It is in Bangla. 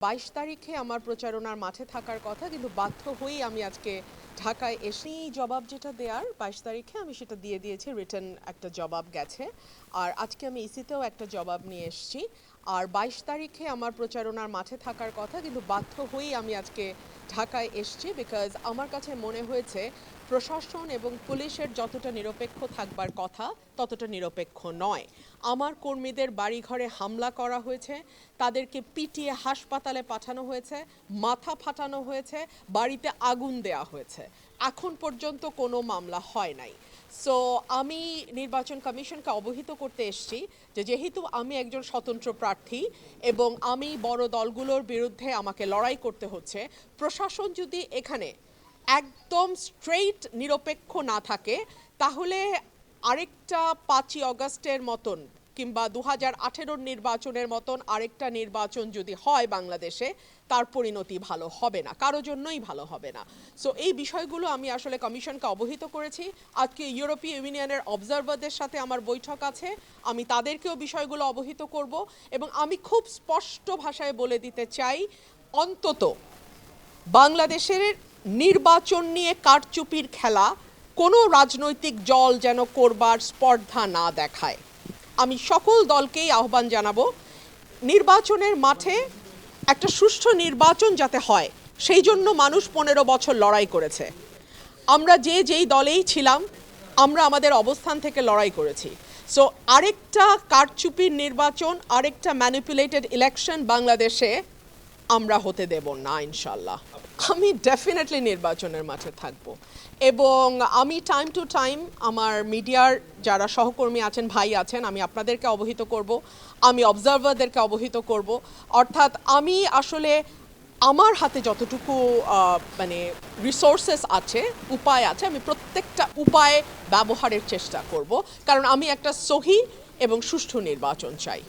22 তারিখে আমার প্রচারণার মাঠে থাকার কথা, কিন্তু বাধ্য হয়েই আমি আজকে ঢাকায় এসে জবাব যেটা দেওয়ার 22 তারিখে আমি সেটা দিয়ে দিয়েছি। রিটেন একটা জবাব গেছে, আর আজকে আমি ইসিতেও একটা জবাব নিয়ে এসেছি। আর 22 তারিখে আমার প্রচারণার মাঠে থাকার কথা, কিন্তু বাধ্য হয়েই আমি আজকে ঢাকায় এসেছি। বিকজ আমার কাছে মনে হয়েছে প্রশাসন এবং পুলিশের যতটা নিরপেক্ষ থাকবার কথা ততটা নিরপেক্ষ নয়। আমার কর্মীদের বাড়িঘরে হামলা করা হয়েছে, তাদেরকে পিটিয়ে হাসপাতালে পাঠানো হয়েছে, মাথা ফাটানো হয়েছে, বাড়িতে আগুন দেয়া হয়েছে। এখন পর্যন্ত কোনো মামলা হয় নাই। সো আমি নির্বাচন কমিশনকে অবহিত করতে এসেছি যে যেহেতু আমি একজন স্বতন্ত্র প্রার্থী এবং আমি বড় দলগুলোর বিরুদ্ধে আমাকে লড়াই করতে হচ্ছে, প্রশাসন যদি এখানে একদম স্ট্রেইট নিরপেক্ষ না থাকে তাহলে আরেকটা 5ই অগাস্টের মতন কিংবা 2018 নির্বাচনের মতন আরেকটা নির্বাচন যদি হয় বাংলাদেশে, তার পরিণতি ভালো হবে না, কারো জন্যই ভালো হবে না। সো এই বিষয়গুলো আমি আসলে কমিশনকে অবহিত করেছি। আজকে ইউরোপীয় ইউনিয়নের অবজারভারদের সাথে আমার বৈঠক আছে, আমি তাদেরকেও বিষয়গুলো অবহিত করব এবং আমি খুব স্পষ্ট ভাষায় বলে দিতে চাই, অন্তত বাংলাদেশের নির্বাচন নিয়ে কারচুপির খেলা কোনো রাজনৈতিক দল যেন করবার স্পর্ধা না দেখায়। আমি সকল দলকেই আহ্বান জানাবো, নির্বাচনের মাঠে একটা সুষ্ঠু নির্বাচন যাতে হয় সেই জন্য মানুষ 15 বছর লড়াই করেছে। আমরা যেই দলেই ছিলাম আমরা আমাদের অবস্থান থেকে লড়াই করেছি। সো আরেকটা কারচুপির নির্বাচন, আরেকটা ম্যানিপুলেটেড ইলেকশন বাংলাদেশে আমরা হতে দেব না ইনশাল্লাহ। আমি ডেফিনেটলি নির্বাচনের মাঠে থাকব এবং আমি টাইম টু টাইম আমার মিডিয়ার যারা সহকর্মী আছেন, ভাই আছেন, আমি আপনাদেরকে অবহিত করব, আমি অবজারভারদেরকে অবহিত করব। অর্থাৎ আমি আসলে আমার হাতে যতটুকু মানে রিসোর্সেস আছে, উপায় আছে, আমি প্রত্যেকটা উপায় ব্যবহারের চেষ্টা করব, কারণ আমি একটা সহি এবং সুষ্ঠু নির্বাচন চাই।